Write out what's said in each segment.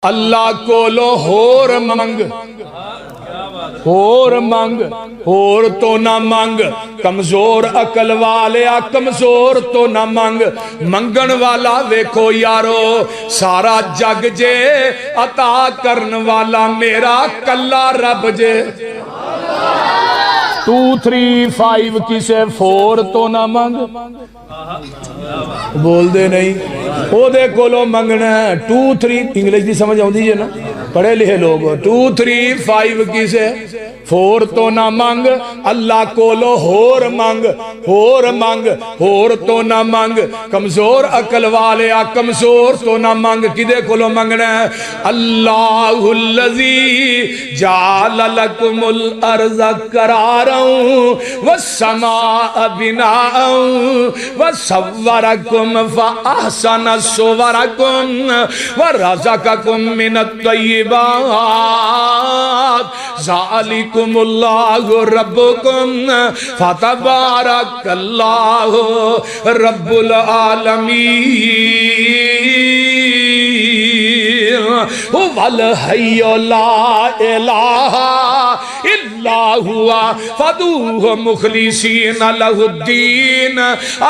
अल्लाह कोलो होर मंग, होर मंग, होर तो ना मंग। कमजोर अकल वाले आ कमजोर तो ना मंग। मंगन वाला वेखो यारो सारा जग जे, अता करन वाला मेरा कल्ला रब जे। 2 3 5 किसे 4 तो ना मंग। बोलते नहीं ओदे कोलो मंगना। 2 3 इंग्लिश की समझ आती है ना, पढ़े लिखे लोग। 2 3 5 किसे 4 तो ना मंग। अल्लाह कोलो होर मंग, होर मंग, होर तो ना मंग। कमजोर अकल वाले आ कमजोर तो ना मंग। किदे कोलो मंगना है? अल्लाहुल्लज़ी जाल लकुमुल अर्ज़ करारं वस्समाअ बिनाअं वसव्वरकुम फअहसन सुवरकुम वरज़क़कुम मिनत तय्यिबात ज़ालिकुमुल्लाहु रब्बुकुम फतबारकल्लाहु रब्बुल आलमीन हुवल हय्यु ला इलाहा इल्ला हुवा फदूहु मुखलिसीन लहुद्दीन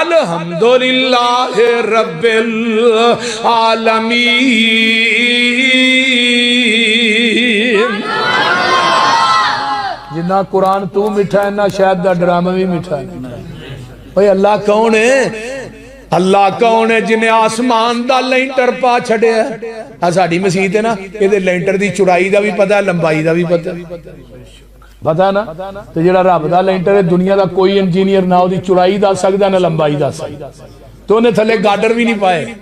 अल्हम्दुलिल्लाहि रब्बिल आलमीन। जिन्ना कुरान तू मिठा है ना शायद दा ड्रामा भी मिठा है। भाई अल्लाह कौन है? अल्लाह कौन है जिन्हें आसमान दा लेंटर पा छड़िया। साडी मसीत है ना, ये लेंटर की चौड़ाई का भी पता है, लंबाई का भी पता पता ना। तो जो रब का लेंटर है, दुनिया का कोई इंजीनियर ना उसकी चौड़ाई दस सकता ना लंबाई दस सकता। तो उन्हें थले गाडर भी नहीं पाए,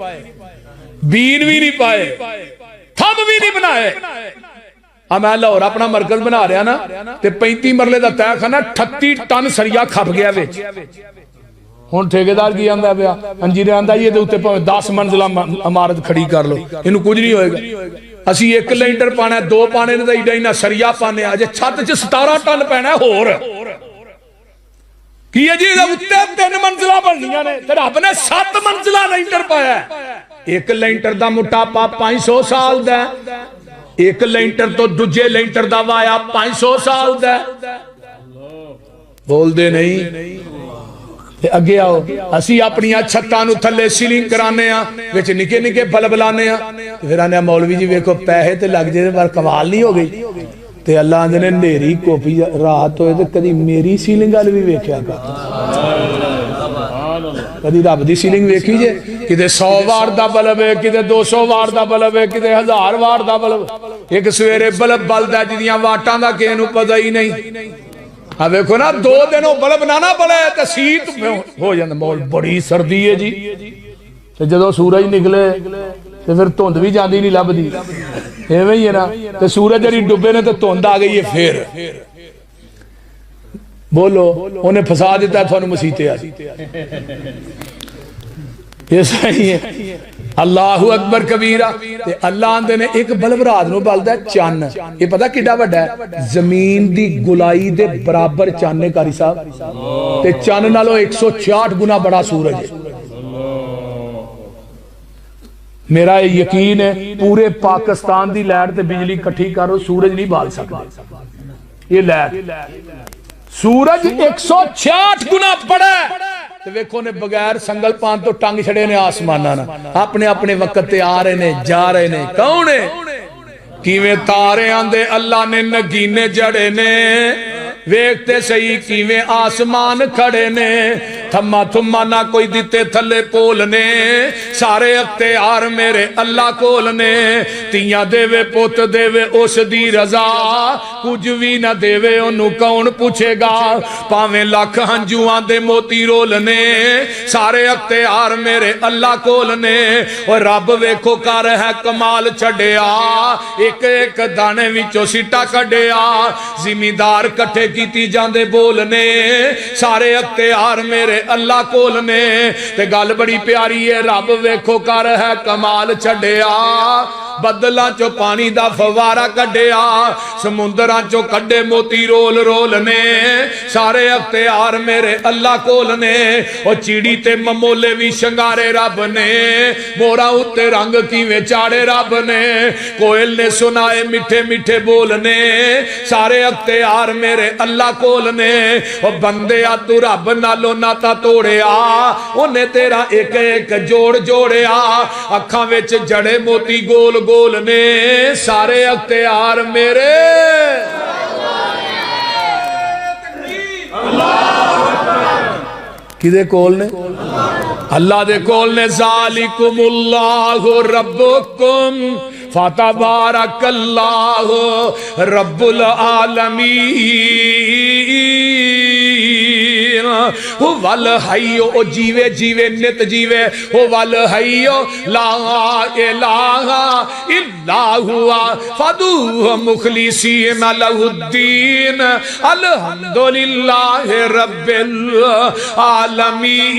बीन भी नहीं पाए, थंब भी नहीं बनाए। मैं लाहौर अपना मरकज बना रहा ना, तो 35 मरले का तय खाना 38 टन सरिया खप गया। हुण ठेकेदार की आंदा पिया, इंजीनियर आंदा जी ये 10 मंजिला इमारत खड़ी कर लो, इनू कुछ नहीं होएगा। असी 1 लेंटर पाना, 2 पाने ने, एडा इना सरिया पाने, अजे छत च 17 टन पैना होर की है जी। उत्ते 3 मंजिला बननियां ने, ते रब ने 7 मंजिला लेंटर पाया। 1 लेंटर दा मोटापा 500 साल दा, 1 लेंटर तो दूजे लेंटर दा वाया 500 साल दा। बोलते नहीं। अगे आओ, असी अपनी छत्तां नूं थल्ले सीलिंग कराने विच निके निके बल्ब लाने। फिर आने मौलवी जी वेखो पैसे ते लग जाए पर कमाल नहीं हो गई। ते अल्लाह आंदे ने नेरी कोपी रात होए ते कदी मेरी सीलिंग वाल भी वेख्या कर। कदी रब दी सीलिंग वेखी जे? किते 100 वाट दा बल्ब है, किते 200 वाट दा बल्ब है, किते 1000 वाट दा बल्ब। एक सवेरे बल्ब बलदा जिदियां वाटां दा किसे नूं पता ही नहीं। देखो ना 2 दिन बल्ब ना बले तो शीत हो जाता। मौल बड़ी सर्दी है जी। तो जो सूरज निकले तो फिर धुंध भी जाती नहीं लभदी, एवं ही है ना। तो सूरज जरी डुबे ने तो धुंध आ गई है। फिर बोलो उन्हें फसा दिता थानू मसीते। ये सही है। अल्लाहु अकबर कबीरा। ते अल्लाह आंदे ने एक बल्ब रात नूं बलदा चन्न। ये पता किड्डा वड्डा है? जमीन दी गुलाई दे बराबर चन्न है कारी साहब। ते चन्न नालों 166 गुना बड़ा सूरज है। मेरा यकीन है पूरे पाकिस्तान दी लाइट ते बिजली इकट्ठी करो, सूरज नहीं बाल सकते। ये लाइट सूरज 166 गुना बड़ा है। तो वेखो ने बगैर संगल पान तो टंग छड़े ने आसमाना ना। अपने अपने वक्त ते आ रहे ने जा रहे ने। कौन है? किवें तारे आंदे अल्लाह ने नगीने जड़े ने। वेखते सही किवें आसमान खड़े ने। थम्मा थुम्मा ना कोई दिते थले पोल ने। सारे अख्तियार मेरे अल्लाह कोल ने। तियां देवे पुत देवे उस दी रजा, कुछ भी ना देवे ओनू कौन पूछेगा। भावें लख हंजुआं दे मोती रोल ने। सारे अख्तियार मेरे अल्लाह कोल ने। और रब वेखो कर है कमाल छड़िया। एक एक दाने विचों सिट्टा कढ़िया। जिमीदार कट्ठे कीती जांदे बोल ने। सारे अख्तियार मेरे अल्लाह कोल ने। ते गल बड़ी प्यारी है, रब वेखो कर है कमाल छड़िया। बदलों चो पानी दा फवारा कढ़िया, समुंदरां चो कढ़े मोती रोल रोल ने, सारे अख्तियार मेरे अल्लाह कोल ने। और चिड़ी ते ममोले भी शंगारे रब ने, मोरा उत्ते रंग किवें चाड़े रब ने, कोयल ने सुनाए मिठे मिठे बोलने, सारे अख्तियार मेरे अल्लाह कोल ने। और बंदे तू रब नालों नाता तोड़िया, उन्हें तेरा एक एक जोड़ जोड़िया, अखां विच जड़े मोती गोल गोल ने, सारे अख्तियार मेरे किदे कोल ने? अल्लाह दे कोल ने। ज़ालिकुमुल्लाहु रब्बुकुम फतबारकल्लाहु रब्बुल आलमीन। हो वल हय्यो, ओ जीवे जीवे नित जीवे, हो वल हय्यो ला इलाहा इल्ला हुवा फदूहु मुखलिसीन लहुद्दीन अल्हम्दुलिल्लाहि रब्बिल आलमीन।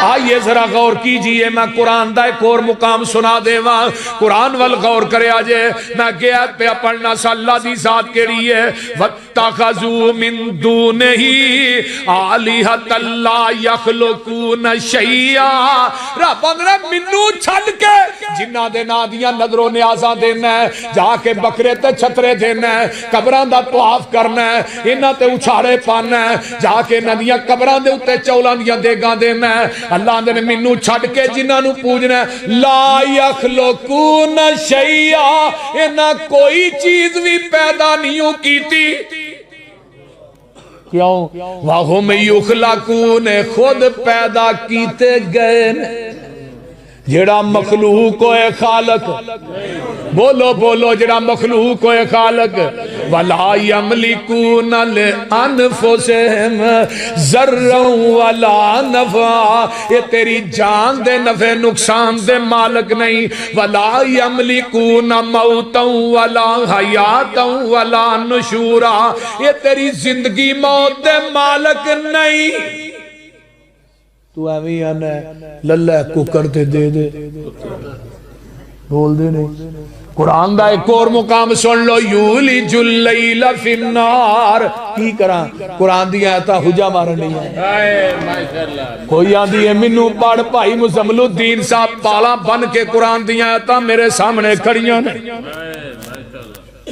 आइए जरा गौर कीजिए, मैं कुरान का एक और मुकाम सुना देवा, कुरान वल गौर करे आजे। मैं क्या पे पढ़ना सा अल्लाह दी जात केड़ी है। वत्तखज़ू मिन दूनिही आलिहतन ला यखलुकून शैया। रब ने मिन्नू छड़ के जिन्ना दे नां दियां नजरों न्याज़ां देना है, जाके बकरे ते छतरे देना है, कबरां दा तवाफ करना है, इन्हां ते उछाड़े पाना है, जाके नदियां कबरां दे उत्ते चौलां दियां देगां देना है। अल्लाह ने मैनू छड़ के जिन्हां पूजना ला यखलुकून शैया, इन्हां कोई चीज भी पैदा नहीं कीती। क्यों? वाहुम युखलकून, खुद पैदा कीते गए। जेड़ा मखलूक होए खालक, बोलो बोलो, जेड़ा मखलूक होए खालक। वला यमलिकून लिअनफुसिहिम ज़र्रन वला नफ़ा, ये तेरी जान दे नफे नुकसान दे मालिक नहीं। वला यमलिकून मौतन वला हयातन वला नुशूरा, ये तेरी जिंदगी मौत दे मालिक नहीं। तू एवं आना लल्ला कुकर ते दे दे, बोल दे नहीं। कुरान दा एक और मुकाम सुन लो, यूलिजुल लैला फिन्नार। की करा कुरान दी आयतां हुजा मारन नहीं है। कोई आंदी है मैनू पढ़, भाई मुजम्मिलुद्दीन साहब पाला बन के कुरान दी आयतां मेरे सामने खड़ियां ने।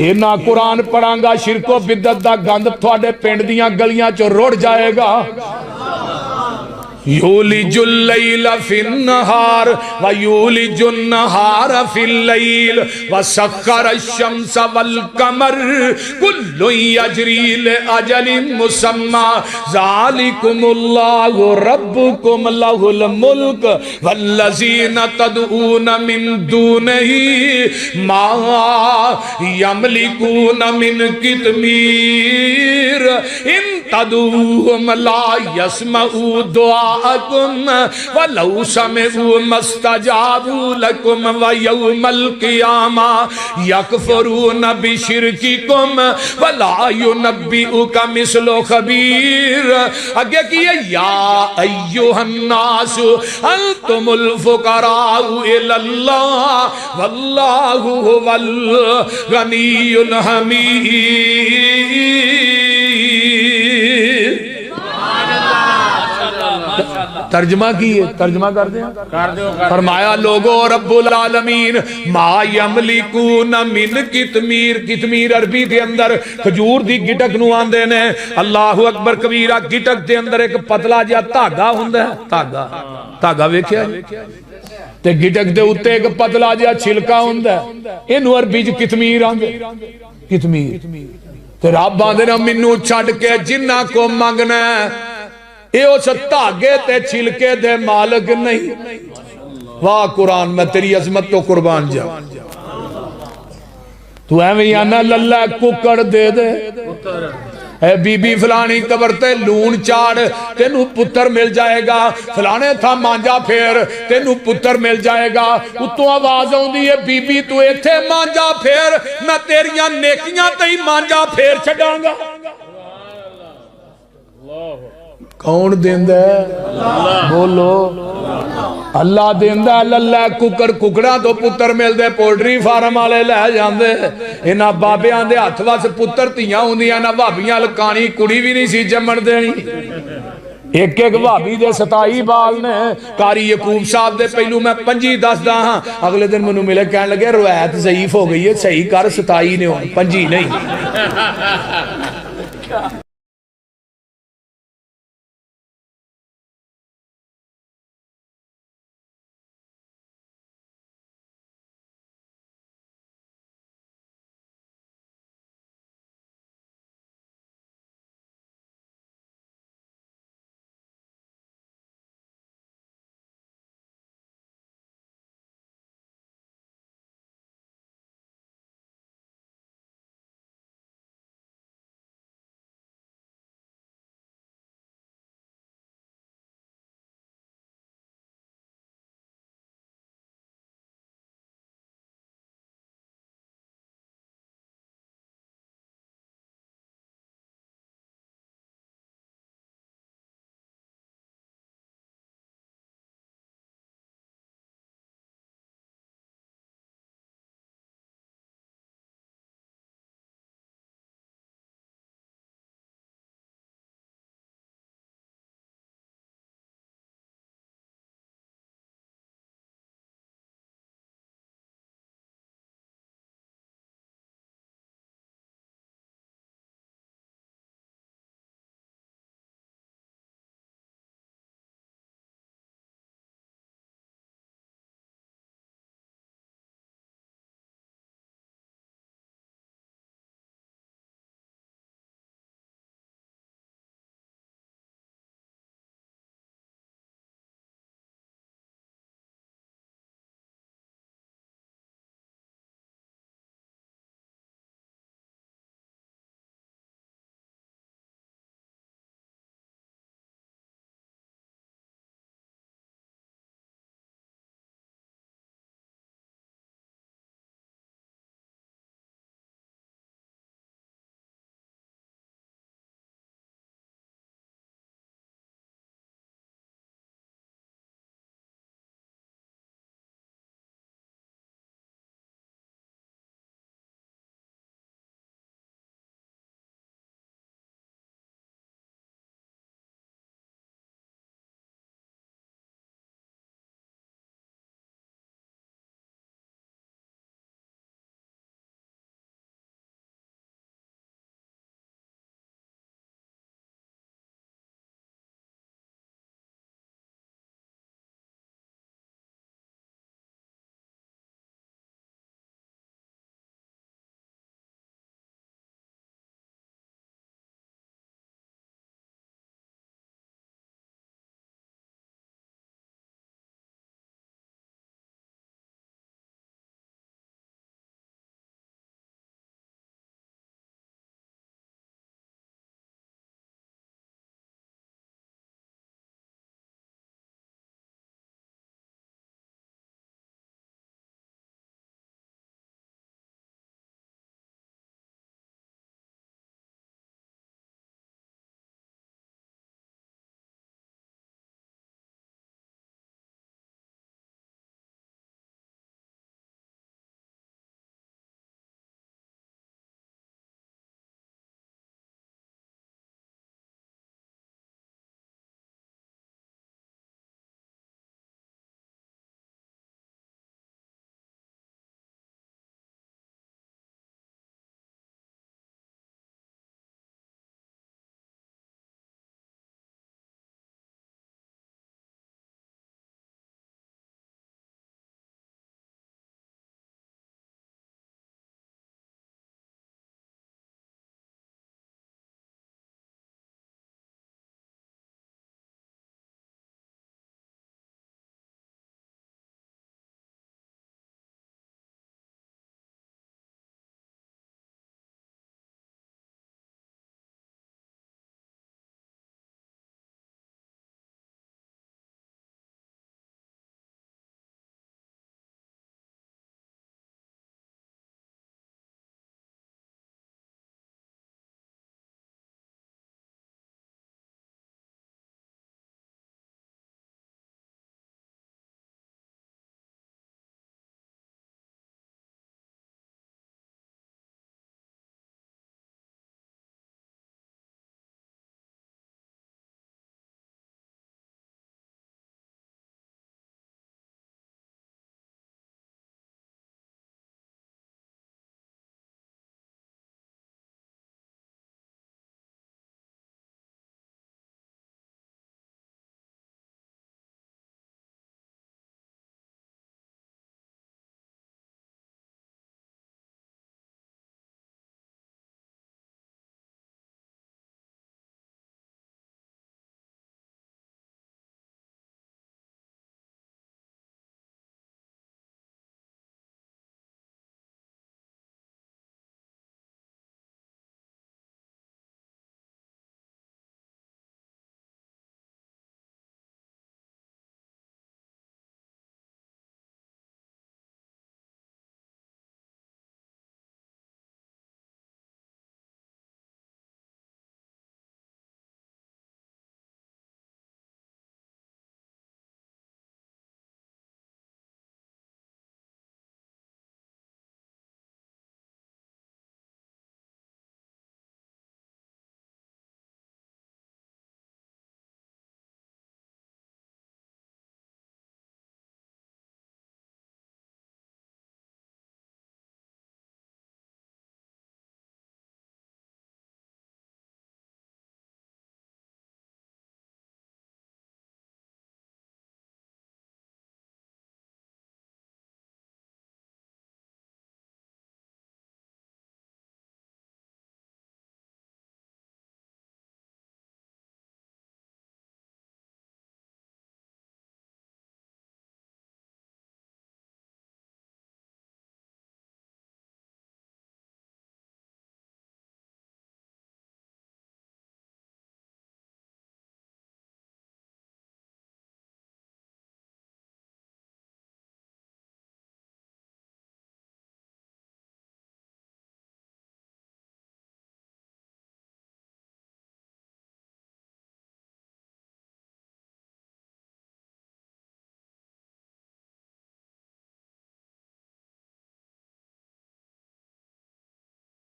इन्ना कुरान पढ़ांगा शिरको बिदत दा गंद थोड़े पिंड दियां गलियां चो रुड़ जाएगा। यूलिजुल लैला फिन्नहार व यूलिजुन नहार फिल लैल व सख्खर अश-शम्स वल कमर कुल्लुन यजरी लिअजलिन मुसम्मा ज़ालिकुमुल्लाहु रब्बुकुम लहुल मुल्क वल्लज़ीना तदऊन मिन दूनिही मा यमलिकून मिन कितमीर इन तदऊहुम ला यस्मऊ दुआ वलौ समिअू मस्तजाबू लकुम व यौमल क़ियामा यकफुरून बिशिरकिकुम वला युनब्बिउका मिस्लु खबीर। आगे किए या अय्युहन्नासु अंतुमुल फुक़राउ इलल्लाह वल्लाहु हुवल गनियुल हमीद। तर्जमा की है, तर्जमा कर दे। फरमाया लोगो रब्बुल आलमीन मा यमलिकून मिन कितमीर। कितमीर अरबी के अंदर खजूर दी गिटक नू आंदे ने। अल्लाहु अकबर कबीरा। गिटक दे अंदर एक पतला जिहा धागा हुंदा है, धागा धागा वेखिया ते गिटक दे उत्ते एक पतला जिहा छिलका हुंदा है, इनू अरबी च कितमीर आंदे। कितमीर ते रब आंदे ने मैनू छड्ड के जिन्ना को मंगना ये उस धागे ते छिलके दे मालिक नहीं। वाह कुरान, मैं तेरी अजमत तो कुर्बान जा। तू एवं आना लल्ला कुकड़ दे दे, ए बीबी फलानी कबर ते लून चाड़ तेनू पुत्र मिल जाएगा, फलाने था मांजा फेर तेनू पुत्र मिल जाएगा। उतों आवाज आउंदी है बीबी तू इत्थे मांजा फेर, मैं तेरियां नेकियां ते ही मांजा फेर छड्डांगा। कौन देंदा है? बोलो अल्लाह देंदा। लल्ला कुकर कुकड़ा तो पुत्र मिलते, पोल्ट्री फार्म वाले लै जाते। इन्हां बाबियां दे हत्थ वस पुत्र धियां होंदियां, ना भाबियां लकानी कुड़ी भी नहीं सी जम्मण देनी। एक एक भाभी दे 27 बाल ने। कारी यकूब साहब दे पहलू मैं 25 दसदा हाँ, अगले दिन मैनू मिले कह लगे रवायत ज़ईफ हो गई है, सही कर 27 ने 25 नहीं।